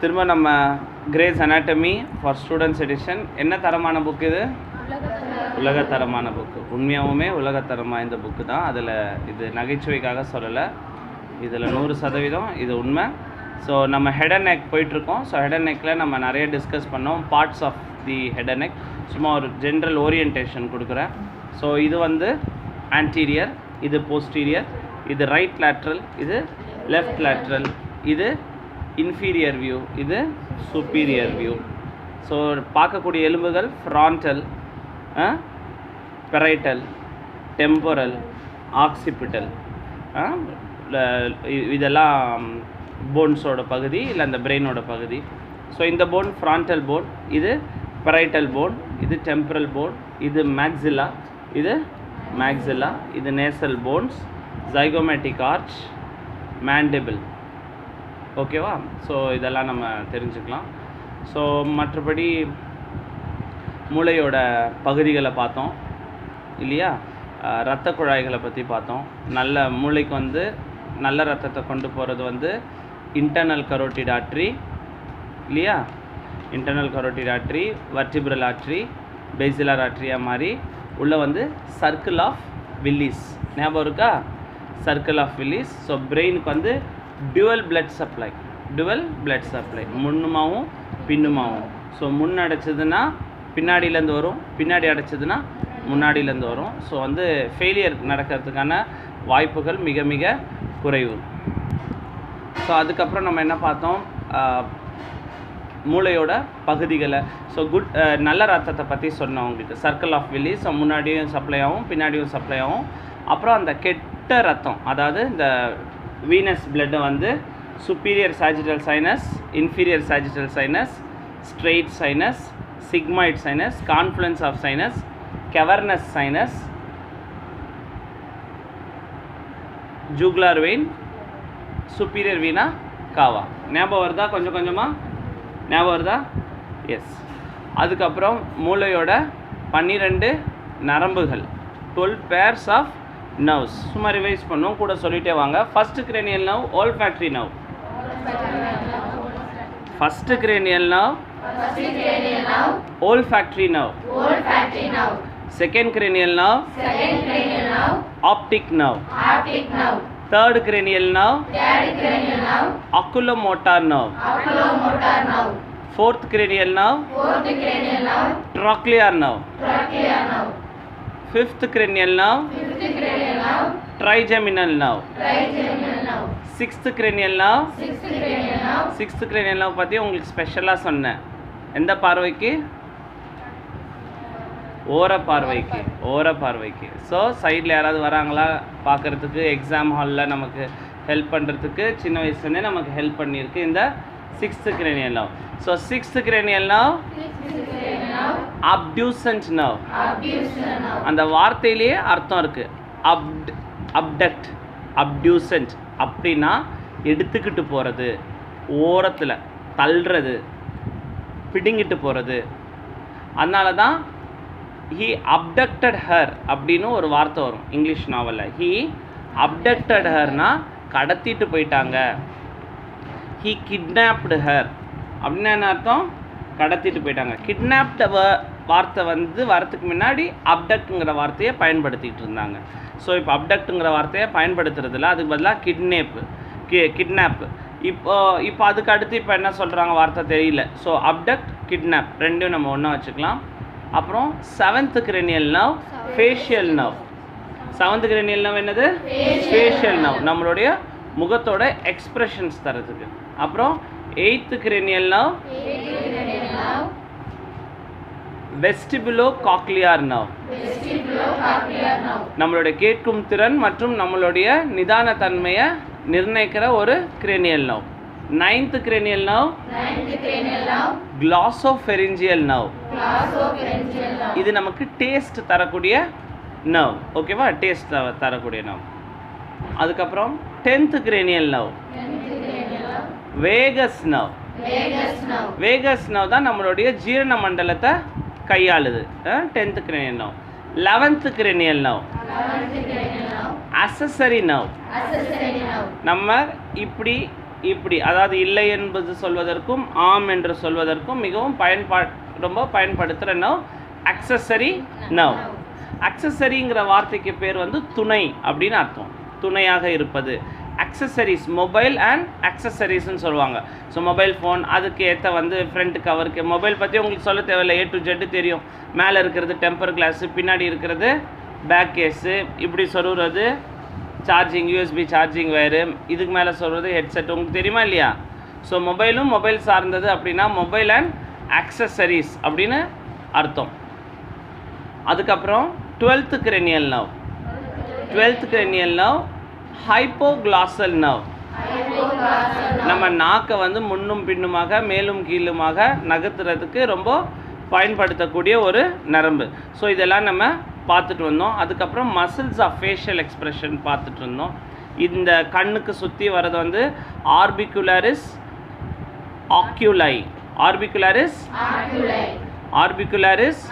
திரும்ப நம்ம grace anatomy for students edition. என்ன தரமான புக் இது? உலகத்தரமான புக்கு. உண்மையாகவுமே உலகத்தரம் வாய்ந்த புக்கு தான். அதில் இது நகைச்சுவைக்காக சொல்லலை, இதில் 100% இது உண்மை. ஸோ நம்ம ஹெட் அண்ட் நெக் போயிட்டுருக்கோம். ஸோ ஹெட் அண்ட் நெக்கில் நம்ம நிறைய டிஸ்கஸ் பண்ணோம், parts of the head and neck. சும்மா ஒரு ஜென்ரல் ஓரியன்டேஷன் கொடுக்குறேன். ஸோ இது வந்து ஆன்டீரியர், இது போஸ்டீரியர், இது ரைட் லேட்ரல், இது லெஃப்ட் லேட்ரல், இது இன்ஃபீரியர் வியூ, இது சுப்பீரியர் வியூ. ஸோ பார்க்கக்கூடிய எலும்புகள் ஃப்ரான்டல், பெரைட்டல், டெம்போரல், ஆக்சிபிட்டல். இதெல்லாம் போன்ஸோட பகுதி, இல்லை அந்த பிரெயினோட பகுதி. ஸோ இந்த போன் ஃப்ரான்டல் போன், இது பெரைட்டல் போன், இது டெம்பரல் போன், இது மேக்ஸில்லா, இது மேக்ஸில்லா, இது nasal bones, zygomatic arch, mandible. ஓகேவா? ஸோ இதெல்லாம் நம்ம தெரிஞ்சுக்கலாம். ஸோ மற்றபடி மூளையோட பகுதிகளை பார்த்தோம் இல்லையா? இரத்த குழாய்களை பற்றி பார்த்தோம். நல்ல மூளைக்கு வந்து நல்ல ரத்தத்தை கொண்டு போகிறது வந்து இன்டர்னல் கரோட்டிட் ஆர்ட்ரி இல்லையா? இன்டர்னல் கரோட்டிட் ஆர்ட்ரி, வர்டிபிரல் ஆர்ட்ரி, பேசிலர் ஆர்ட்ரியாக மாதிரி உள்ளே வந்து சர்க்கிள் ஆஃப் வில்லிஸ். ஞாபகம் இருக்கா? Circle of Willis. ஸோ பிரெயினுக்கு வந்து டுவல் பிளட் சப்ளை, முன்னுமாவும் பின்னுமாவும். ஸோ முன் அடைச்சதுன்னா பின்னாடியிலேருந்து வரும், பின்னாடி அடைச்சதுன்னா முன்னாடியிலேருந்து வரும். ஸோ வந்து ஃபெயிலியர் நடக்கிறதுக்கான வாய்ப்புகள் மிக மிக குறைவு. ஸோ அதுக்கப்புறம் நம்ம என்ன பார்த்தோம்? மூளையோட பகுதிகளை. ஸோ நல்ல ரத்தத்தை பற்றி சொன்னோம் உங்களுக்கு. சர்க்கிள் ஆஃப் வில்லிஸ், ஸோ முன்னாடியும் சப்ளை ஆகும், பின்னாடியும் சப்ளை ஆகும். அப்புறம் அந்த கெட்ட ரத்தம், அதாவது இந்த வீனஸ் பிளட்டை வந்து superior sagittal sinus, inferior sagittal sinus, straight sinus, sigmoid sinus, confluence of sinus, cavernous sinus, jugular vein, superior vena cava. ஞாபகம் வருதா? கொஞ்சம் கொஞ்சமாக ஞாபகம் வருதா? எஸ். அதுக்கப்புறம் மூளையோட 12 நரம்புகள், 12 pairs of nerves. சும்மா ரிவைஸ் பண்ணும், கூட சொல்லிட்டே வாங்க. First cranial nerve, olfactory nerve. First cranial nerve, olfactory nerve. Second cranial nerve, optic nerve. Third cranial nerve, oculomotor nerve. Fourth cranial nerve, trochlear nerve. Fifth cranial nerve, trigeminal nerve. Sixth cranial nerve, sixth cranial nerve பற்றி உங்களுக்கு ஸ்பெஷலாக சொன்னேன். எந்த பார்வைக்கு? ஓர பார்வைக்கு. So சைடில் யாராவது வராங்களா பார்க்குறதுக்கு, எக்ஸாம் ஹாலில் நமக்கு ஹெல்ப் பண்ணுறதுக்கு சின்ன வயசுலேருந்தே நமக்கு ஹெல்ப் பண்ணியிருக்கு இந்த sixth cranial nerve. So sixth cranial nerve, அப்டியூசன்ட் nerve. அந்த வார்த்தையிலேயே அர்த்தம் இருக்குது. அப்டக்ட், அப்டியூசன்ட் அப்படின்னா எடுத்துக்கிட்டு போகிறது, ஓரத்தில் தள்ளுறது, பிடுங்கிட்டு போகிறது. அதனால தான் ஹீ அப்டக்டட் ஹர் அப்படின்னு ஒரு வார்த்தை வரும் இங்கிலீஷ் நாவலில். ஹீ அப்டக்டட் ஹர்னா கடத்திட்டு போயிட்டாங்க. ஹீ கிட்னாப்டு ஹர் அப்படின்னு என்ன அர்த்தம்? கடத்திட்டு போயிட்டாங்க. கிட்னாப்ட வார்த்தை வந்து வரத்துக்கு முன்னாடி அப்டக்ட்டுங்கிற வார்த்தையை பயன்படுத்திகிட்டு இருந்தாங்க. ஸோ இப்போ அப்டக்ட்டுங்கிற வார்த்தையை பயன்படுத்துறதில்ல, அதுக்கு பதிலாக கிட்னாப். இப்போ அதுக்கு அடுத்து இப்போ என்ன சொல்கிறாங்க வார்த்தை தெரியல. ஸோ அப்டக்ட், கிட்னாப் ரெண்டும் நம்ம ஒன்றா வச்சுக்கலாம். அப்புறம் seventh cranial nerve, facial nerve. Seventh cranial nerve என்னது? ஃபேஷியல் nerve, நம்மளுடைய முகத்தோட எக்ஸ்பிரஷன்ஸ் தரதுக்கு. அப்புறம் எய்த் cranial nerve, வெஸ்டிபுலோகாக்லியர் nerve. நம்மளுடைய கேட்கும் திறன் மற்றும் நம்மளுடைய நிதான தன்மையை நிர்ணயிக்கிற ஒரு cranial nerve. Ninth cranial nerve, glossopharyngeal nerve. இது நமக்கு டேஸ்ட் தரக்கூடிய nerve. ஓகேவா? டேஸ்ட் தரக்கூடிய nerve. அதுக்கப்புறம் 10th cranial nerve, Vegas nerve. Vegas nerve தான் நம்மளுடைய ஜீரண மண்டலத்தை கையாளுது. 10th cranial nerve. 11th cranial nerve, accessory nerve. நம்ம இப்படி இப்படி, அதாவது இல்லை என்பது சொல்வதற்கும் ஆம் என்று சொல்வதற்கும் மிகவும் ரொம்ப பயன்படுத்துகிற நர்வ் அக்சஸரி நர்வ். அக்சஸரிங்கிற வார்த்தைக்கு பேர் வந்து துணை அப்படின்னு அர்த்தம், துணையாக இருப்பது. அக்சஸரிஸ், மொபைல் அண்ட் அக்சஸரிஸ்ன்னு சொல்லுவாங்க. ஸோ மொபைல் ஃபோன், அதுக்கு ஏற்ற வந்து ஃப்ரண்ட் கவருக்கு, மொபைல் பற்றி உங்களுக்கு சொல்ல தேவையில்லை, A to Z தெரியும். மேலே இருக்கிறது டெம்பர் கிளாஸு, பின்னாடி இருக்கிறது பேக் கேஸு, இப்படி சொல்கிறது சார்ஜிங், USB சார்ஜிங் வயரு, இதுக்கு மேலே சொல்கிறது ஹெட்செட். உங்களுக்கு தெரியுமா இல்லையா? ஸோ மொபைலும் மொபைல் சார்ந்தது அப்படின்னா மொபைல் அண்ட் அக்சஸரிஸ் அப்படின்னு அர்த்தம். அதுக்கப்புறம் 12th cranial nerve. 12th cranial nerve hypoglossal nerve. நம்ம நாக்கை வந்து முன்னும் பின்னுமாக மேலும் கீழுமாக நகர்த்துறதுக்கு ரொம்ப பயன்படுத்தக்கூடிய ஒரு நரம்பு. ஸோ இதெல்லாம் நம்ம பார்த்துட்டு வந்தோம். அதுக்கப்புறம் மசில்ஸ் ஆஃப் ஃபேஷியல் எக்ஸ்பிரஷன் பார்த்துட்டு இருந்தோம். இந்த கண்ணுக்கு சுற்றி வர்றது வந்து ஆர்பிகுலரிஸ் ஆக்யூலை, ஆர்பிகுலரிஸ் ஆர்பிகுலரிஸ்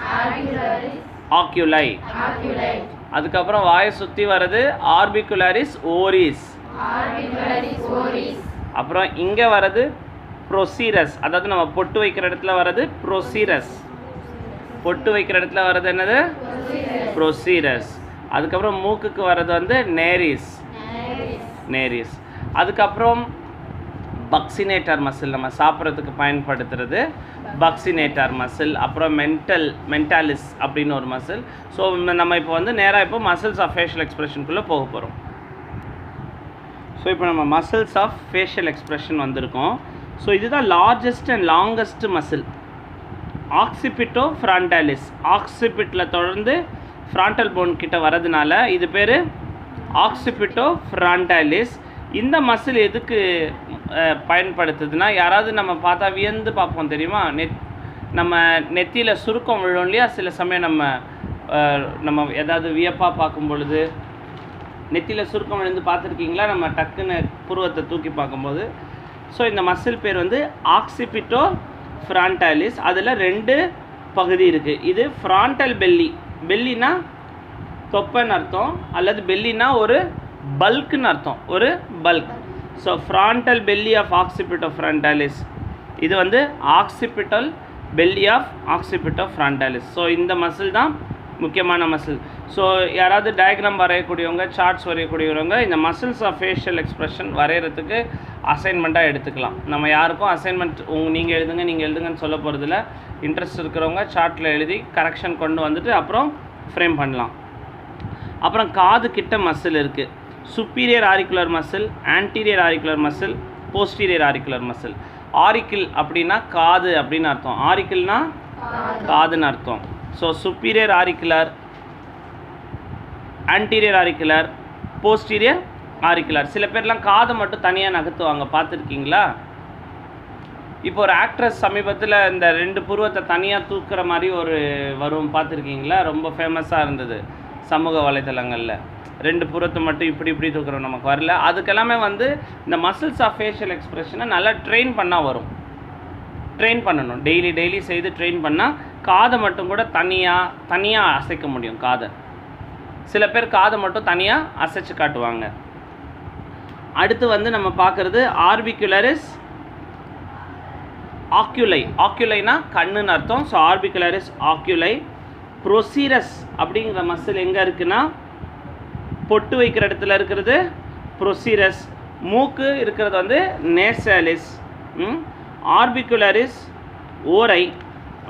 ஆக்யூலை. அதுக்கப்புறம் வாயை சுற்றி வர்றது ஆர்பிகுலரிஸ் ஓரிஸ். அப்புறம் இங்கே வர்றது ப்ரொசீரஸ், அதாவது நம்ம பொட்டு வைக்கிற இடத்துல வர்றது ப்ரொசீரஸ். பொட்டு வைக்கிற இடத்துல வர்றது என்னது? ப்ரொசீரஸ். அதுக்கப்புறம் மூக்குக்கு வர்றது வந்து நேரிஸ், நேரிஸ். அதுக்கப்புறம் பக்சினேட்டர் மசில், நம்ம சாப்பிட்றதுக்கு பயன்படுத்துறது பக்சினேட்டர் மசில். அப்புறம் மென்டாலிஸ் அப்படின்னு ஒரு மசில். ஸோ நம்ம இப்போ வந்து நேராக இப்போ மசில்ஸ் ஆஃப் ஃபேஷியல் எக்ஸ்பிரஷனுக்குள்ளே போக போகிறோம். ஸோ இப்போ நம்ம மசில்ஸ் ஆஃப் ஃபேஷியல் எக்ஸ்பிரஷன் வந்திருக்கோம். ஸோ இதுதான் லார்ஜஸ்ட் அண்ட் லாங்கஸ்ட் மசில், ஆக்சிபிட்டோ ஃப்ரான்டாலிஸ். ஆக்சிபிட்டில் தொடர்ந்து ஃப்ரான்டல் போன் கிட்ட வரதுனால இது பேர் ஆக்சிபிட்டோ ஃப்ரான்டாலிஸ். இந்த மசில் எதுக்கு பயன்படுத்துதுன்னா, யாராவது நம்ம பார்த்தா வியந்து பார்ப்போம் தெரியுமா? நம்ம நெத்தியில் சுருக்கம் விழும் இல்லையா? சில சமயம் நம்ம ஏதாவது வியப்பாக பார்க்கும் பொழுது நெத்தியில் சுருக்கம் விழுந்து பார்த்துருக்கீங்களா? நம்ம டக்குன்னு புருவத்தை தூக்கி பார்க்கும்போது. ஸோ இந்த மசில் பேர் வந்து ஆக்சிபிட்டோ ஃப்ரான்டாலிஸ். அதில் 2 பகுதி இருக்குது. இது ஃப்ரான்டல் பெல்லி, பெல்லினா தொப்பைன்னு அர்த்தம், அல்லது பெல்லினா ஒரு பல்க்னு அர்த்தம், ஒரு bulk. So frontal belly of occipitofrontalis, இது வந்து occipital belly of occipitofrontalis. So இந்த மசில் தான் முக்கியமான மசில். ஸோ யாராவது டயக்ராம் வரையக்கூடியவங்க, சார்ட்ஸ் வரையக்கூடியவங்க இந்த மசில்ஸ் ஆஃப் ஃபேஷியல் எக்ஸ்பிரஷன் வரைகிறதுக்கு அசைன்மெண்ட்டாக எடுத்துக்கலாம். நம்ம யாருக்கும் அசைன்மெண்ட் நீங்கள் எழுதுங்கன்னு சொல்ல போகிறதில்ல. இன்ட்ரெஸ்ட் இருக்கிறவங்க சார்ட்டில் எழுதி கரெக்ஷன் கொண்டு வந்துட்டு அப்புறம் ஃப்ரேம் பண்ணலாம். அப்புறம் காது கிட்ட மசில் இருக்குது. Superior auricular muscle, anterior auricular muscle, posterior auricular muscle. Auricle அப்படின்னா காது அப்படின்னு அர்த்தம், ஆரிக்கிள்னா காதுன்னு அர்த்தம். So superior auricular, anterior auricular, posterior auricular. சில பேர்லாம் காதை மட்டும் தனியாக நகர்த்துவாங்க, பார்த்துருக்கீங்களா? இப்போ ஒரு ஆக்ட்ரஸ் சமீபத்தில் இந்த 2 புருவத்தை தனியாக தூக்குற மாதிரி ஒரு வரும், பார்த்துருக்கீங்களா? ரொம்ப ஃபேமஸாக இருந்தது சமூக வலைதளங்களில். 2 புறத்தை மட்டும் இப்படி தூக்குறோம், நமக்கு வரல. அதுக்கெல்லாமே வந்து இந்த மசில்ஸ் ஆஃப் ஃபேஷியல் எக்ஸ்பிரஷனை நல்லா ட்ரெயின் பண்ணால் வரும். ட்ரெயின் பண்ணணும், டெய்லி செய்து ட்ரெயின் பண்ணால் காதை மட்டும் கூட தனியாக அசைக்க முடியும். காதை சில பேர் காதை மட்டும் தனியாக அசைச்சு காட்டுவாங்க. அடுத்து வந்து நம்ம பார்க்குறது ஆர்பிகுலரிஸ் ஆக்யூலை. ஆக்யூலைனா கண்ணுன்னு அர்த்தம். So orbicularis ஆக்யூலை. ப்ரொசீரஸ் அப்படிங்கிற மசில் எங்கே இருக்குன்னா, பொட்டு வைக்கிற இடத்துல இருக்கிறது ப்ரொசீரஸ். மூக்கு இருக்கிறது வந்து நேசாலிஸ். ஆர்பிகுலரிஸ் ஓரை.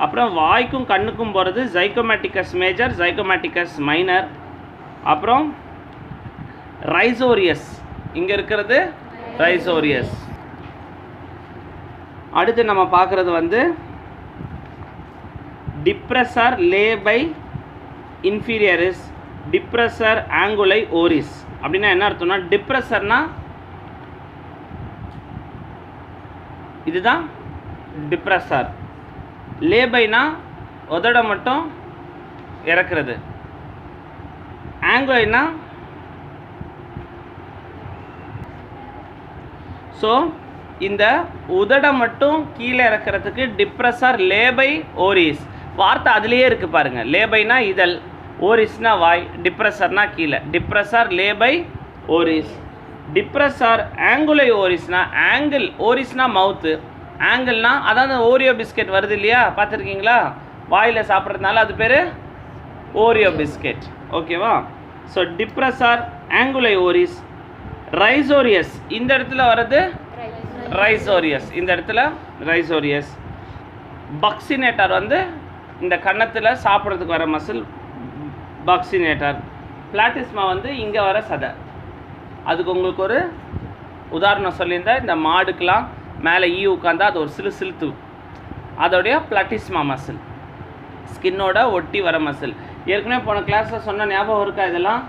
அப்புறம் வாய்க்கும் கண்ணுக்கும் போகிறது ஜைகோமேட்டிகஸ் மேஜர், ஜைகோமேட்டிகஸ் மைனர். அப்புறம் ரைசோரியஸ், இங்கே இருக்கிறது ரைசோரியஸ். அடுத்து நம்ம பார்க்குறது வந்து டிப்ரெசர் லேபை இன்ஃபீரியரிஸ், டிப்ரெசர் ஆங்குலை ஓரிஸ். அப்படின்னா என்ன அர்த்தம்னா, டிப்ரெசர்னா இதுதான் டிப்ரெசர். லேபைனா உதட மட்டும் இறக்குறது. ஆங்குலைனா ஸோ இந்த உதட மட்டும் கீழே இறக்கிறதுக்கு டிப்ரெசர் லேபை ஓரிஸ். வார்த்தை அதுலேயே இருக்குது பாருங்கள். லேபைனா இதழ், ஓரிஸ்னா வாய், டிப்ரெசர்னா கீழே. டிப்ரெசர் லேபை ஓரிஸ். டிப்ரஸ் ஆர் ஆங்குலை ஓரிஸ்னா, ஆங்கிள் ஓரிஸ்னா மவுத்து, ஆங்கிள்னா அதாவது ஓரியோ பிஸ்கெட் வருது இல்லையா, பார்த்துருக்கீங்களா, வாயில் சாப்பிட்றதுனால அது பேர் ஓரியோ பிஸ்கெட். ஓகேவா? So depressor anguli oris. Risorius இந்த இடத்துல வர்றது ரைசோரியஸ், இந்த இடத்துல ரைசோரியஸ். பக்சினேட்டர் வந்து இந்த கன்னத்தில் சாப்பிட்றதுக்கு வர மசில் பக்சினேட்டர். பிளாட்டிஸ்மா வந்து இங்கே வர சதை. அதுக்கு உங்களுக்கு ஒரு உதாரணம் சொல்லியிருந்தேன், இந்த மாடுக்கெலாம் மேலே உட்காந்தா அது ஒரு சிலுத்து, அதோடைய பிளாட்டிஸ்மா மசில், ஸ்கின்னோட ஒட்டி வர மசில். ஏற்கனவே போன கிளாஸில் சொன்ன ஞாபகம் இருக்கா இதெல்லாம்?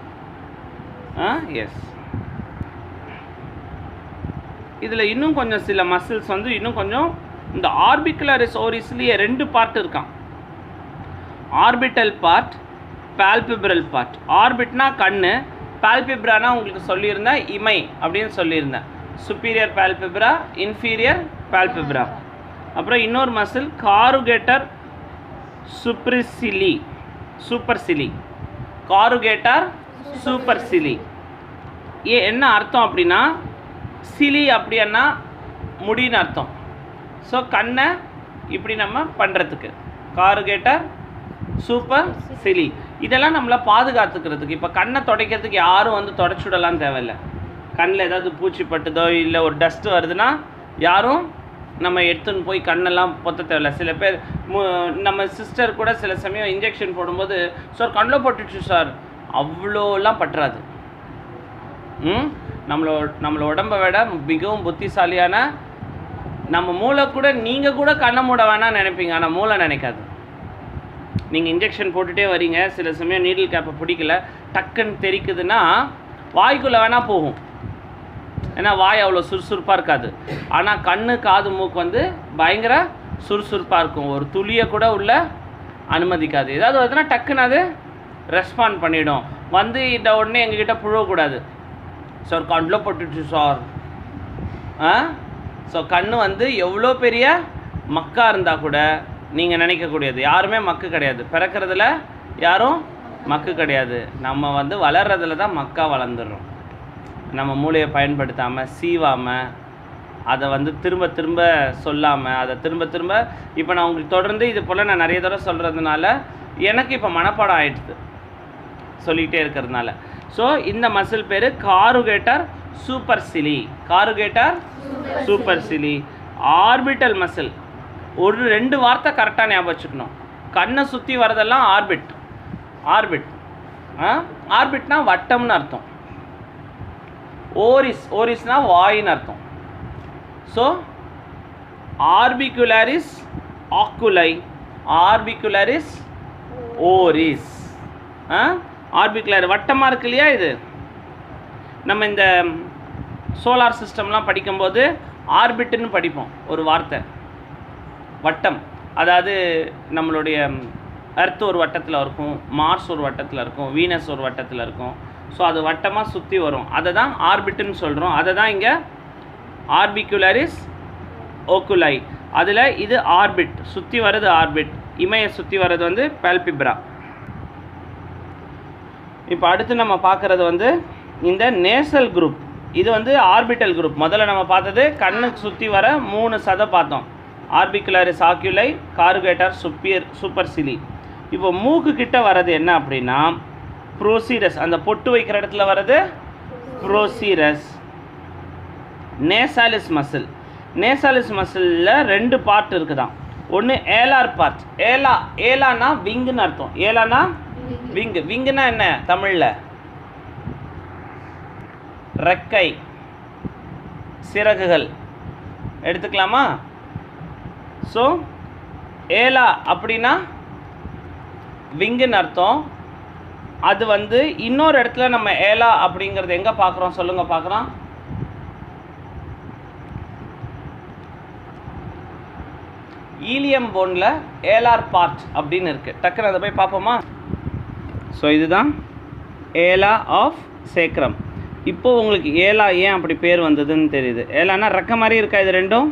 எஸ். இதில் இன்னும் கொஞ்சம் சில மசில்ஸ் வந்து இன்னும் கொஞ்சம் இந்த ஆர்பிகுலரிஸ் ஓரிஸ்லேயே 2 பார்ட் இருக்கான். Orbital part, palpebral part. ஆர்பிட்னா கண்ணு, பால்பிப்ரானா உங்களுக்கு சொல்லியிருந்தேன் இமை அப்படின்னு சொல்லியிருந்தேன். Superior palpebra, inferior palpebra. அப்புறம் இன்னொரு மசில் காருகேட்டர் சூப்பர்சிலி, சூப்பர்சிலி, காருகேட்டர் சூப்பர்சிலி. என்ன அர்த்தம் அப்படின்னா, சிலி அப்படின்னா முடின்னு அர்த்தம். ஸோ கண்ணை இப்படி நம்ம பண்ணுறதுக்கு காருகேட்டர் சூப்பர் சிலி. இதெல்லாம் நம்மளை பாதுகாத்துக்கிறதுக்கு. இப்போ கண்ணை துடைக்கிறதுக்கு யாரும் வந்து துடைச்சுடலாம் தேவையில்லை. கண்ணில் ஏதாவது பூச்சி பட்டுதோ இல்லை ஒரு டஸ்ட்டு வருதுன்னா யாரும் நம்ம எடுத்துன்னு போய் கண்ணெல்லாம் பொத்த தேவையில்லை. சில பேர் நம்ம சிஸ்டர் கூட சில சமயம் இன்ஜெக்ஷன் போடும்போது, சார் கண்ணில் பட்டுச்சு சார், அவ்வளோலாம் பட்டுறாது. நம்மளோட உடம்பை விட மிகவும் புத்திசாலியான நம்ம மூளை கூட, நீங்கள் கூட கண்ணை மூட வேணாம்னு நினைப்பீங்க, ஆனால் மூளை நினைக்காது. நீங்கள் இன்ஜெக்ஷன் போட்டுகிட்டே வரீங்க, சில சமயம் நீடில் கேப்பை பிடிக்கல, டக்குன்னு தெரிக்குதுன்னா வாய்க்குள்ளே வேணால் போகும், ஏன்னா வாய் அவ்வளோ சுறுசுறுப்பாக இருக்காது. ஆனால் கண்ணு காது மூக்கு வந்து பயங்கர சுறுசுறுப்பாக இருக்கும். ஒரு துளியை கூட உள்ள அனுமதிக்காது. ஏதாவது வருதுன்னா டக்குன்னு அது ரெஸ்பாண்ட் பண்ணிவிடும். வந்து இந்த உடனே எங்ககிட்ட புழவக்கூடாது, சார் கண்ணில் பட்டுச்சு சார். ஸோ கண் வந்து எவ்வளோ பெரிய மக்கா இருந்தால் கூட நீங்கள் நினைக்கக்கூடியது. யாருமே மக்கு கிடையாது, பிறக்கிறதுல யாரும் மக்கு கிடையாது. நம்ம வந்து வளர்கிறதுல தான் மக்கா வளர்ந்துடுறோம். நம்ம மூளையை பயன்படுத்தாமல், சீவாமல், அதை வந்து திரும்ப திரும்ப சொல்லாமல், அதை திரும்ப திரும்ப இப்போ நான் உங்களுக்கு தொடர்ந்து இது போல் நான் நிறைய தடவை சொல்கிறதுனால எனக்கு இப்போ மனப்பாடம் ஆகிடுது சொல்லிகிட்டே இருக்கிறதுனால. ஸோ இந்த மசில் பேர் காருகேட்டர் சூப்பர்சிலி, காருகேட்டர் சூப்பர்சிலி. ஆர்பிட்டல் மசில், ஒரு 2 வார்த்தை கரெக்டாக ஞாபகம் வச்சுக்கணும். கண்ணை சுற்றி வரதெல்லாம் ஆர்பிட். ஆர்பிட் ஆர்பிட்னா வட்டம்னு அர்த்தம். ஓரிஸ், ஓரிஸ்னா வாயின்னு அர்த்தம். So orbicularis oculi, orbicularis oris. Orbicular வட்டமாக இருக்கு இல்லையா, இது நம்ம இந்த சோலார் சிஸ்டம்லாம் படிக்கும்போது ஆர்பிட்டுன்னு படிப்போம். ஒரு வார்த்தை வட்டம், அதாவது நம்மளுடைய எர்த் ஒரு வட்டத்தில் இருக்கும், மார்ஸ் ஒரு வட்டத்தில் இருக்கும், வீனஸ் ஒரு வட்டத்தில் இருக்கும். ஸோ அது வட்டமாக சுற்றி வரும், அதை தான் ஆர்பிட்டுன்னு சொல்கிறோம். அதை தான் இங்கே ஆர்பிகுலரிஸ் ஓக்குலை. அதில் இது ஆர்பிட், சுற்றி வர்றது ஆர்பிட், இமையை சுற்றி வர்றது வந்து பால்பிப்ரா. இப்போ அடுத்து நம்ம பார்க்குறது வந்து இந்த நேசல் குரூப். இது வந்து ஆர்பிட்டல் குரூப். முதல்ல நம்ம பார்த்தது கண்ணுக்கு சுற்றி வர 3 சதை பார்த்தோம். ஆர்பிகுலரிஸ் ஆக்யூலை, காருகேட்டர் சூப்பர்சிலி. இப்போ மூக்கு கிட்ட வர்றது என்ன அப்படின்னா ப்ரோசிரஸ், அந்த பொட்டு வைக்கிற இடத்துல வர்றது ப்ரோசிரஸ். நேசாலிஸ் மசில், நேசாலிஸ் மசிலில் 2 பார்ட் இருக்குதான். ஒன்று ஏலார் பார்ட். ஏலானா விங்குன்னு அர்த்தம். ஏலானா விங்கு. விங்குனா என்ன தமிழில்? ரெக்கை, சிறகுகள் எடுத்துக்கலாமா? ஸோ ஏலா அப்படின்னா விங்குன்னு அர்த்தம். அது வந்து இன்னொரு இடத்துல நம்ம ஏலா அப்படிங்கிறது எங்கே பார்க்குறோம் சொல்லுங்கள் பார்க்குறோம். ஈலியம் போனில் ஏலார் பார்ட் அப்படின்னு இருக்குது. டக்குன்னு அதை போய் பார்ப்போமா? ஸோ இதுதான் ஏலா ஆஃப் சேக்ரம். இப்போது உங்களுக்கு ஏலா ஏன் அப்படி பேர் வந்ததுன்னு தெரியுது. ஏலானா ரெக்க மாதிரி இருக்கா? இது ரெண்டும்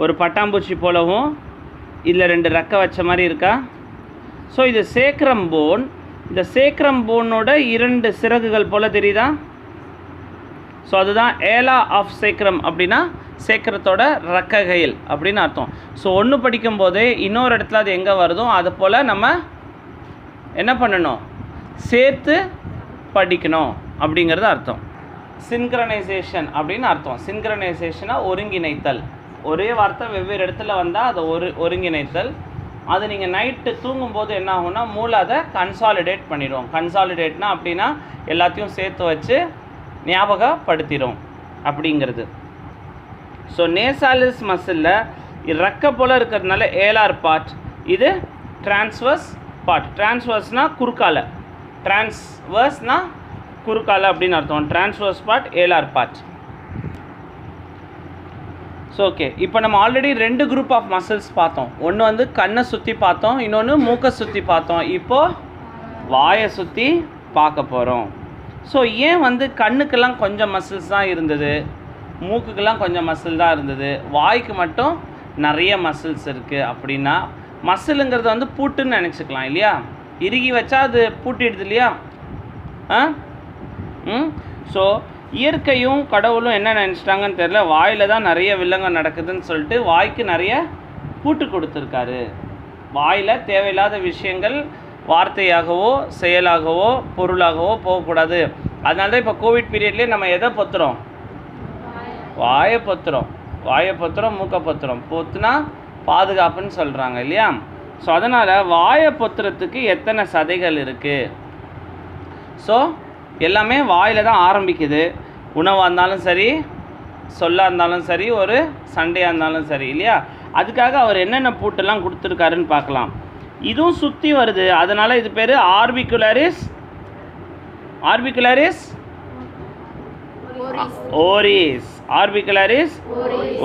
ஒரு பட்டாம்பூச்சி போலவும் இதில் 2 ரெக்கை வச்ச மாதிரி இருக்கா? ஸோ இது சேக்ரம் போன். இந்த சேக்ரம் போனோட 2 சிறகுகள் போல் தெரியுதா? ஸோ அதுதான் ஏலா ஆஃப் சேக்ரம் அப்படின்னா சேக்கரத்தோட ரக்கைகள் அப்படின்னு அர்த்தம். ஸோ ஒன்று படிக்கும்போதே இன்னொரு இடத்துல அது எங்கே வருதோ அது போல் நம்ம என்ன பண்ணணும், சேர்த்து படிக்கணும் அப்படிங்கிறது அர்த்தம். சின்க்ரனைசேஷன் அப்படின்னு அர்த்தம். சின்க்ரனைசேஷனாக ஒருங்கிணைத்தல். ஒரே வார்த்தை வெவ்வேறு இடத்துல வந்தால் அது ஒருங்கிணைத்தல். அது நீங்கள் நைட்டு தூங்கும்போது என்ன ஆகும்னா மூளை அதை கன்சாலிடேட் பண்ணிடும். கன்சாலிடேட்னா அப்படின்னா எல்லாத்தையும் சேர்த்து வச்சு ஞாபகப்படுத்திடும் அப்படிங்கிறது. ஸோ நேசாலிஸ் மசிலில் ரெக்க போல் இருக்கிறதுனால ஏலார் பார்ட், இது டிரான்ஸ்வர்ஸ் பார்ட். டிரான்ஸ்வர்ஸ்னால் குறுக்கால, டிரான்ஸ்வர்ஸ்னால் குறுக்கால அப்படின்னு அர்த்தம். Transverse part, alar part. So okay, இப்போ நம்ம ஆல்ரெடி 2 குரூப் ஆஃப் மசில்ஸ் பார்த்தோம். ஒன்று வந்து கண்ணை சுற்றி பார்த்தோம், இன்னொன்று மூக்கை சுற்றி பார்த்தோம். இப்போது வாயை சுற்றி பார்க்க போகிறோம். ஸோ ஏன் வந்து கண்ணுக்கெல்லாம் கொஞ்சம் மசில்ஸ் தான் இருந்தது, மூக்குக்கெல்லாம் கொஞ்சம் மசில் தான் இருந்தது, வாய்க்கு மட்டும் நிறைய மசில்ஸ் இருக்குது அப்படின்னா, மசிலுங்கிறது வந்து பூட்டுன்னு நினச்சிக்கலாம் இல்லையா? இறுகி வச்சா அது பூட்டிடுது இல்லையா? ஸோ இயற்கையும் கடவுளும் என்ன நினச்சிட்டாங்கன்னு தெரியல, வாயில் தான் நிறைய வில்லங்கம் நடக்குதுன்னு சொல்லிட்டு வாய்க்கு நிறைய பூட்டு கொடுத்துருக்காரு. வாயில் தேவையில்லாத விஷயங்கள் வார்த்தையாகவோ செயலாகவோ பொருளாகவோ போகக்கூடாது. அதனால தான் இப்போ கோவிட் பீரியட்லேயே நம்ம எதை பொத்துறோம், வாயை பொத்துறோம். வாயை பொத்துறோம், மூக்கை பொத்துறோம். பொத்துனா பாதுகாப்புன்னு சொல்கிறாங்க இல்லையா? ஸோ அதனால் வாயை பொத்துறதுக்கு எத்தனை சதைகள் இருக்குது? ஸோ எல்லாமே வாயில் தான் ஆரம்பிக்குது. உணவாக இருந்தாலும் சரி, சொல்லாக இருந்தாலும் சரி, ஒரு சண்டையாக இருந்தாலும் சரி இல்லையா? அதுக்காக அவர் என்னென்ன பூட்டெல்லாம் கொடுத்துருக்காருன்னு பார்க்கலாம். இதுவும் சுற்றி வருது, அதனால் இது பேர் ஆர்பிகுலரிஸ் ஓரிஸ். ஆர்பிகுலரிஸ்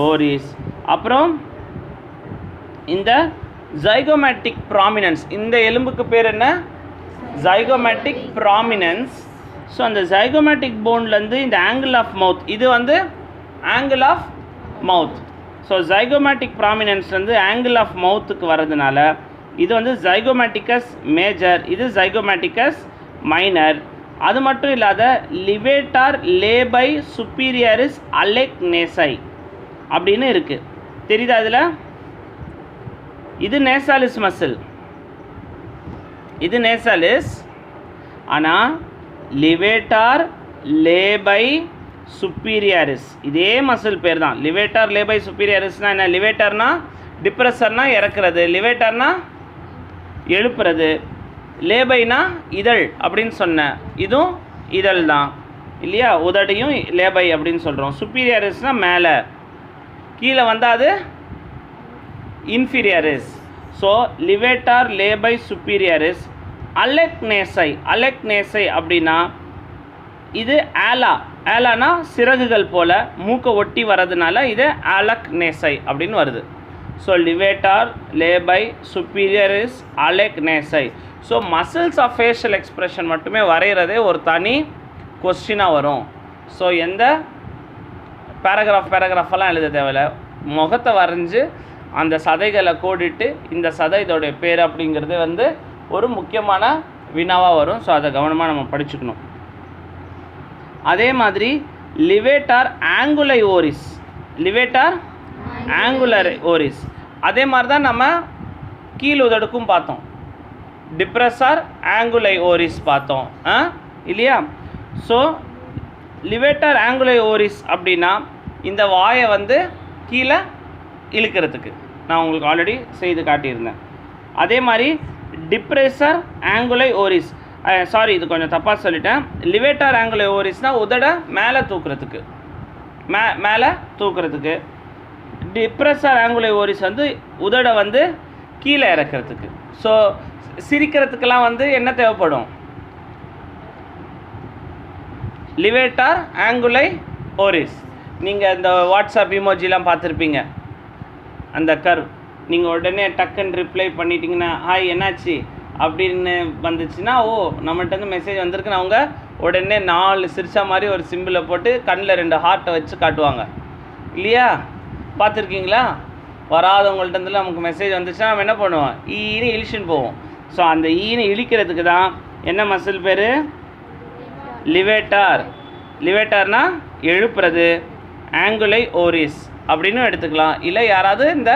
ஓரிஸ். அப்புறம் இந்த ஜைகோமேட்டிக் ப்ராமினன்ஸ், இந்த எலும்புக்கு பேர் என்ன? Zygomatic prominence. ஸோ அந்த ஜைகோமேட்டிக் போன்லேருந்து இந்த ஆங்கிள் ஆஃப் மவுத், இது வந்து angle of mouth. So zygomatic ப்ராமினன்ஸ்லேருந்து ஆங்கிள் ஆஃப் மவுத்துக்கு வர்றதுனால இது வந்து ஜைகோமேட்டிகஸ் மேஜர், இது ஜைகோமேட்டிகஸ் மைனர். அது மட்டும் இல்லாத லிவேட்டார் லேபை சுப்பீரியரிஸ் அலெக்னேசை அப்படின்னு இருக்குது. தெரியுதா இதில்? இது நேசாலிஸ் மசில், இது நேசாலிஸ். ஆனால் லிவேட்டார் லேபை சுப்பீரியரிஸ் இதே மசில் பேர் தான். லிவேட்டார் லேபை சுப்பீரியரிஸ்னால் என்ன? லிவேட்டர்னா டிப்ரெஷர்னா இறக்குறது, லிவேட்டர்னா எழுப்புறது, லேபைனா இதழ் அப்படின்னு சொன்னேன். இதுவும் இதழ் தான் இல்லையா? உதடையும் லேபை அப்படின்னு சொல்கிறோம். சுப்பீரியரிஸ்னால் மேலே, கீழே வந்தால் அது இன்ஃபீரியரிஸ். So levator labii superioris அலெக்னேசை. அலெக்னேசை அப்படின்னா இது ஆலா. ஆலானா சிறகுகள் போல் மூக்கை ஒட்டி வர்றதுனால இது அலெக்னேசை அப்படின்னு வருது. So levator labii superioris alaeque nasi. So muscles of facial expression மட்டுமே வரைகிறதே ஒரு தனி கொஸ்டினாக வரும். ஸோ எந்த பேராகிராஃபெல்லாம் எழுத தேவையில்லை, முகத்தை வரைஞ்சி அந்த சதைகளை கோடிட்டு இந்த சதை இதோடைய பேர் அப்படிங்கிறது வந்து ஒரு முக்கியமான வினாவாக வரும். ஸோ அதை கவனமாக நம்ம படிச்சுக்கணும். அதே மாதிரி லிவேட்டார் ஆங்குலை ஓரிஸ், லிவேட்டார் ஆங்குலர் ஓரிஸ். அதே மாதிரி தான் நம்ம கீழ் உதடுக்கும் பார்த்தோம், டிப்ரெஸார் ஆங்குலை ஓரிஸ் பார்த்தோம் இல்லையா? ஸோ லிவேட்டார் ஆங்குலை ஓரிஸ் அப்படின்னா இந்த வாயை வந்து கீழே இழுக்கிறதுக்கு நான் உங்களுக்கு ஆல்ரெடி செய்து காட்டியிருந்தேன். அதே மாதிரி டிப்ரெஸர் ஆங்குலை ஓரிஸ், சாரி இது கொஞ்சம் தப்பாக சொல்லிட்டேன். லிவேட்டார் ஆங்குலை ஓரிஸ்னால் உதடை மேலே தூக்குறதுக்கு, மேலே தூக்குறதுக்கு. டிப்ரெஸர் ஆங்குலை ஓரிஸ் வந்து உதடை வந்து கீழே இறக்கிறதுக்கு. ஸோ சிரிக்கிறதுக்கெல்லாம் வந்து என்ன தேவைப்படும்? லிவேட்டார் ஆங்குலை ஓரிஸ். நீங்கள் இந்த வாட்ஸ்அப் இமோஜிலாம் பார்த்துருப்பீங்க, அந்த கர்வ். நீங்கள் உடனே டக்குன்னு ரிப்ளை பண்ணிட்டீங்கன்னா ஹாய் என்னாச்சு அப்படின்னு வந்துச்சுன்னா, ஓ நம்மள்கிட்ட மெசேஜ் வந்திருக்குன்னு அவங்க உடனே 4 சிரிச்சா மாதிரி ஒரு சிம்பிளை போட்டு கண்ணில் 2 ஹார்ட்டை வச்சு காட்டுவாங்க இல்லையா? பார்த்துருக்கீங்களா? வராதவங்கள்ட்ட நமக்கு மெசேஜ் வந்துச்சுன்னா நம்ம என்ன பண்ணுவோம்? ஈன்னு இழிச்சுன்னு போவோம். ஸோ அந்த ஈன்னு இழிக்கிறதுக்கு தான் என்ன மசில் பேர்? லிவேட்டார். லிவேட்டார்னா எழுப்புறது ஆங்குலை ஓரிஸ் அப்படின்னு எடுத்துக்கலாம். இல்லை யாராவது இந்த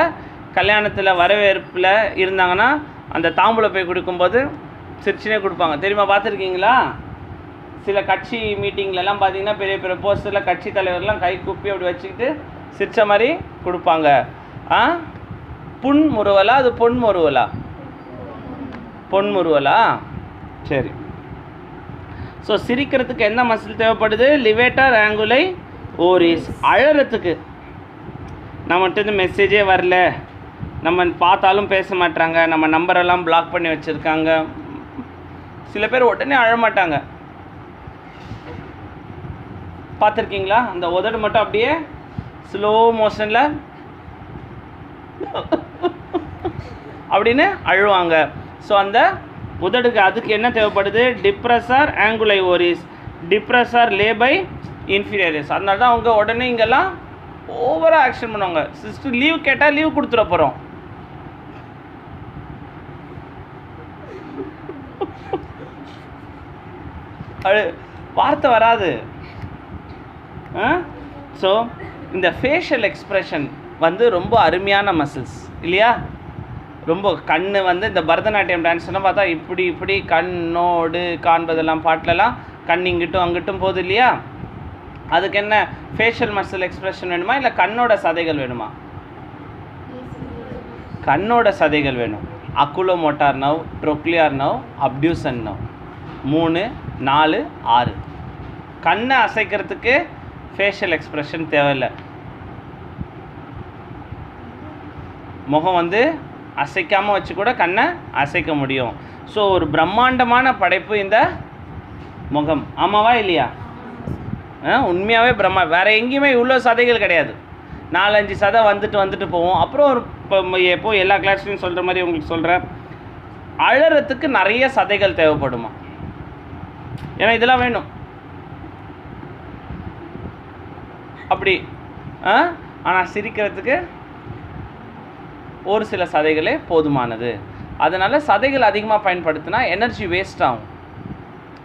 கல்யாணத்தில் வரவேற்பில் இருந்தாங்கன்னா அந்த தாம்பூல போய் கொடுக்கும்போது சிரிச்சுனே கொடுப்பாங்க தெரியுமா, பார்த்துருக்கீங்களா? சில கட்சி மீட்டிங்லலாம் பார்த்தீங்கன்னா பெரிய பெரிய போஸ்டரில் கட்சி தலைவர்லாம் கை குப்பி அப்படி வச்சுக்கிட்டு சிரிச்ச மாதிரி கொடுப்பாங்க. புன் முறுவலா அது பொன் முறுவலா? பொன் முறுவலா? சரி. ஸோ சிரிக்கிறதுக்கு எந்த மசில் தேவைப்படுது? லிவேட்டர் ஆங்குலை ஓரிஸ். அழறதுக்கு நம்மகிட்ட மெசேஜே வரல, நம்ம பார்த்தாலும் பேச மாட்டாங்க, நம்ம நம்பரெல்லாம் பிளாக் பண்ணி வச்சுருக்காங்க, சில பேர் உடனே அழமாட்டாங்க. பார்த்துருக்கீங்களா? அந்த உதடு மட்டும் அப்படியே ஸ்லோ மோஷனில் அப்படின்னு அழுவாங்க. ஸோ அந்த உதடுக்கு அதுக்கு என்ன தேவைப்படுது? டிப்ரெஸர் ஆங்குலை ஓரிஸ், டிப்ரெஸர் லேபை இன்ஃபீரியரிஸ். அதனால தான் அவங்க உடனே இங்கெல்லாம் ஓவராக ஆக்ஷன் பண்ணுவாங்க. சிஸ்டர் லீவ் கேட்டால் லீவ் கொடுத்துட போகிறோம். வார்த்தை வராது. ஸோ இந்த ஃபேஷியல் எக்ஸ்ப்ரெஷன் வந்து ரொம்ப அருமையான மசில்ஸ் இல்லையா? ரொம்ப கண் வந்து இந்த பரதநாட்டியம் டான்ஸ்லாம் பார்த்தா இப்படி இப்படி கண்ணோடு காண்பதெல்லாம் பாட்டிலலாம் கண் இங்கிட்டும் அங்கிட்டும் போகுது இல்லையா? அதுக்கு என்ன ஃபேஷியல் மசில் எக்ஸ்ப்ரெஷன் வேணுமா இல்லை கண்ணோட சதைகள் வேணுமா? கண்ணோட சதைகள் வேணும். அக்குலோமோட்டார் நர்வ், ட்ரோக்லியார் நர்வ், அப்டியூசன் நர்வ் 3, 4, 6. கண்ணை அசைக்கிறதுக்கு ஃபேஷியல் எக்ஸ்ப்ரெஷன் தேவையில்லை. முகம் வந்து அசைக்காமல் வச்சு கூட கண்ணை அசைக்க முடியும். ஸோ ஒரு பிரம்மாண்டமான படைப்பு இந்த முகம். ஆமாவா இல்லையா? உண்மையாகவே வேறு எங்கேயுமே இவ்வளோ சதைகள் கிடையாது. 4-5 சதை வந்துட்டு போவோம். அப்புறம் ஒரு எப்போ எல்லா கிளாஸ்லையும் சொல்கிற மாதிரி உங்களுக்கு சொல்கிறேன், அழறதுக்கு நிறைய சதைகள் தேவைப்படுமா? ஏன்னா இதெல்லாம் வேணும் அப்படி. ஆனால் சிரிக்கிறதுக்கு ஒரு சில சதைகளே போதுமானது. அதனால் சதைகள் அதிகமாக பயன்படுத்தினா எனர்ஜி வேஸ்ட் ஆகும்.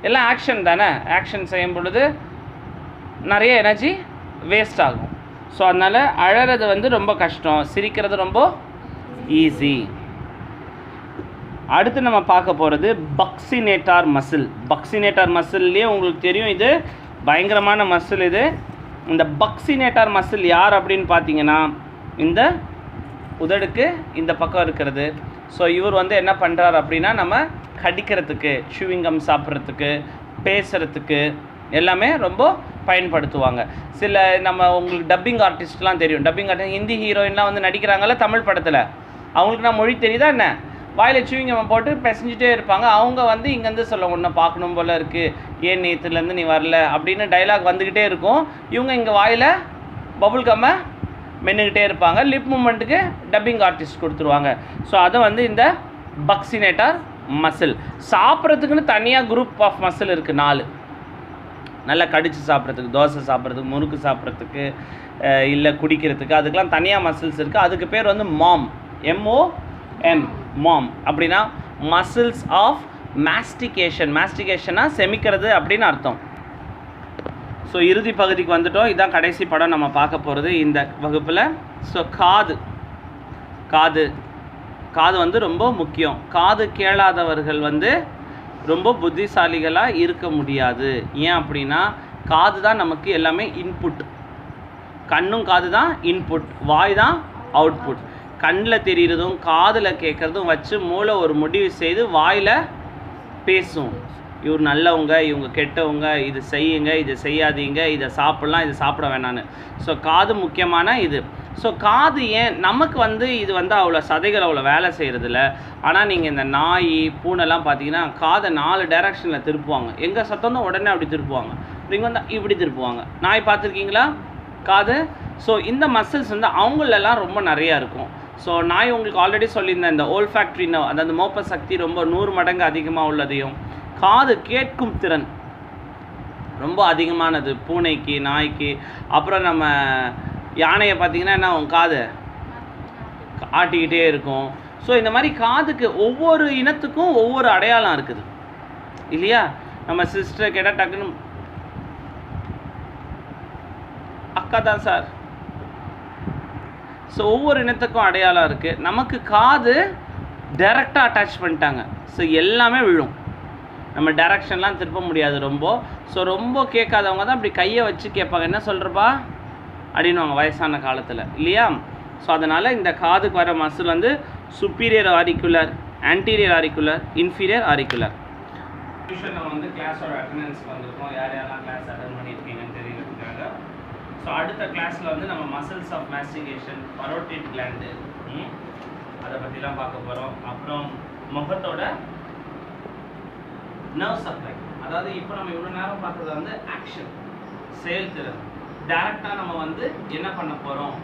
எல்லாம் ஆக்ஷன் தானே, ஆக்ஷன் செய்யும் பொழுது நிறைய எனர்ஜி வேஸ்ட் ஆகும். ஸோ அதனால் அழறது வந்து ரொம்ப கஷ்டம், சிரிக்கிறது ரொம்ப ஈஸி. அடுத்து நம்ம பார்க்க போகிறது பக்சினேட்டார் மசில். பக்சினேட்டார் மசில்லையே உங்களுக்கு தெரியும் இது பயங்கரமான மசில். இது இந்த பக்சினேட்டார் மசில் யார் அப்படின்னு பார்த்தீங்கன்னா இந்த உதடுக்கு இந்த பக்கம் இருக்கிறது. ஸோ இவர் வந்து என்ன பண்ணுறாரு அப்படின்னா நம்ம கடிக்கிறதுக்கு, ஷூவிங்கம் சாப்பிட்றதுக்கு, பேசுகிறதுக்கு எல்லாமே ரொம்ப பயன்படுத்துவாங்க. சில நம்ம உங்களுக்கு டப்பிங் ஆர்டிஸ்ட்லாம் தெரியும். டப்பிங் ஆர்டிஸ்ட் ஹிந்தி ஹீரோயின்லாம் வந்து நடிக்கிறாங்கல்ல தமிழ் படத்தில், அவங்களுக்கு நான் மொழி தெரியுதா என்ன? வாயில் ஷூவிங்கம் போட்டு பிசைஞ்சிட்டே இருப்பாங்க. அவங்க வந்து இங்கேருந்து சொல்ல ஒன்று பார்க்கணும் போல் இருக்குது, ஏன் நேற்றுலேருந்து நீ வரல அப்படின்னு டைலாக் வந்துக்கிட்டே இருக்கும். இவங்க இங்கே வாயில் பபுள் கம்மை மென்னுக்கிட்டே இருப்பாங்க. லிப் மூமெண்ட்டுக்கு டப்பிங் ஆர்டிஸ்ட் கொடுத்துருவாங்க. ஸோ அதை வந்து இந்த பக்சினேட்டார் மசில். சாப்பிட்றதுக்குன்னு தனியாக குரூப் ஆஃப் மசில் இருக்குது 4. நல்லா கடிச்சு சாப்பிட்றதுக்கு, தோசை சாப்பிட்றதுக்கு, முறுக்கு சாப்பிட்றதுக்கு, இல்லை குடிக்கிறதுக்கு, அதுக்கெலாம் தனியாக மசில்ஸ் இருக்குது. அதுக்கு பேர் வந்து மாம், MOM, மாம். அப்படின்னா மசில்ஸ் ஆஃப் மாஸ்டிகேஷன். மாஸ்டிகேஷனாக செமிக்கிறது அப்படின்னு அர்த்தம். ஸோ இறுதி பகுதிக்கு வந்துட்டோம். இதுதான் கடைசி படம் நம்ம பார்க்க போகிறது இந்த வகுப்பில். ஸோ காது வந்து ரொம்ப முக்கியம். காது கேளாதவர்கள் வந்து ரொம்ப புத்திசாலிகளாக இருக்க முடியாது. ஏன் அப்படின்னா காது தான் நமக்கு எல்லாமே இன்புட். கண்ணும் காது தான் இன்புட், வாய் தான் அவுட்புட். கண்ணில் தெரிகிறதும் காதில் கேட்குறதும் வச்சு மூளை ஒரு முடிவு செய்து வாயில் பேசும். இவர் நல்லவங்க, இவங்க கெட்டவங்க, இது செய்யுங்க, இது செய்யாதீங்க, இதை சாப்பிட்லாம், இது சாப்பிட வேணான்னு. ஸோ காது முக்கியமான இது. ஸோ காது ஏன் நமக்கு வந்து இது வந்து அவ்வளோ சதைகள் அவ்வளோ வேலை செய்கிறதில்ல. ஆனால் நீங்கள் இந்த நாய் பூனைலாம் பார்த்தீங்கன்னா காதை 4 டைரக்ஷனில் திருப்புவாங்க. எங்கே சத்தம்னா உடனே அப்படி திருப்புவாங்க. நீங்கள் வந்து இப்படி திருப்புவாங்க. நாய் பார்த்துருக்கீங்களா காது? ஸோ இந்த மசில்ஸ் வந்து அவங்களெல்லாம் ரொம்ப நிறையா இருக்கும். ஸோ நாய் உங்களுக்கு ஆல்ரெடி சொல்லியிருந்தேன், இந்த ஓல்ஃபேக்ட்ரி நர்வ், அதாவது மோப்ப சக்தி ரொம்ப 100 மடங்கு அதிகமாக உள்ளதையும், காது கேட்கும் திறன் ரொம்ப அதிகமானது பூனைக்கு, நாய்க்கு. அப்புறம் நம்ம யானையை பார்த்திங்கன்னா என்ன, அவங்க காது ஆட்டிக்கிட்டே இருக்கும். ஸோ இந்த மாதிரி காதுக்கு ஒவ்வொரு இனத்துக்கும் ஒவ்வொரு அடையாளம் இருக்குது இல்லையா? நம்ம சிஸ்டரை கேட்டால் டக்குன்னு அக்கா தான் சார். ஸோ ஒவ்வொரு இனத்துக்கும் அடையாளம் இருக்குது. நமக்கு காது டைரெக்டாக அட்டாச் பண்ணிட்டாங்க. ஸோ எல்லாமே விழும், நம்ம டைரக்ஷன்லாம் திருப்ப முடியாது ரொம்ப. ஸோ ரொம்ப கேட்காதவங்க தான் அப்படி கையை வச்சு கேட்பாங்க, என்ன சொல்கிறப்பா அப்படின்வாங்க வயசான காலத்தில் இல்லையா. ஸோ அதனால் இந்த காதுக்கு வர மசில் வந்து superior auricular, anterior auricular, inferior auricular. Tuition நம்ம வந்து கிளாஸோட அட்டெண்டன்ஸ்க்கு வந்திருக்கோம். யார் யாரெல்லாம் கிளாஸ் அட்டன் பண்ணியிருக்கீங்கன்னு தெரியுறதுக்காக. ஸோ அடுத்த கிளாஸில் வந்து நம்ம muscles of mastication, parotid gland, அதை பற்றிலாம் பார்க்க போகிறோம். அப்புறம் முகத்தோட நர்வ் சப்ளை, அதாவது இப்போ நம்ம இவ்வளோ நேரம் பார்த்தது வந்து ஆக்ஷன், செயல்திறன். டைரெக்டாக நம்ம வந்து என்ன பண்ண போகிறோம்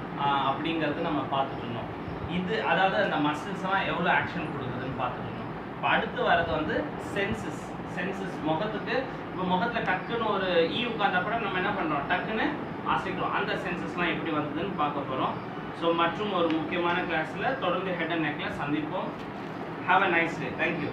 அப்படிங்கிறது நம்ம பார்த்துட்டு இருந்தோம். இது அதாவது அந்த மசில்ஸ்லாம் எவ்வளோ ஆக்ஷன் கொடுக்குதுன்னு பார்த்துட்டு இருந்தோம். இப்போ அடுத்து வர்றது வந்து சென்சஸ். முகத்துக்கு இப்போ முகத்தில் டக்குன்னு ஒரு உட்காந்தா கூட நம்ம என்ன பண்ணுறோம், டக்குன்னு அசைக்கிறோம். அந்த சென்சஸ்லாம் எப்படி வந்ததுன்னு பார்க்க போகிறோம். ஸோ மற்றும் ஒரு முக்கியமான கிளாஸில் தொடர்ந்து ஹெட் அண்ட் நெக்கில் சந்திப்போம். Have a nice day. Thank you.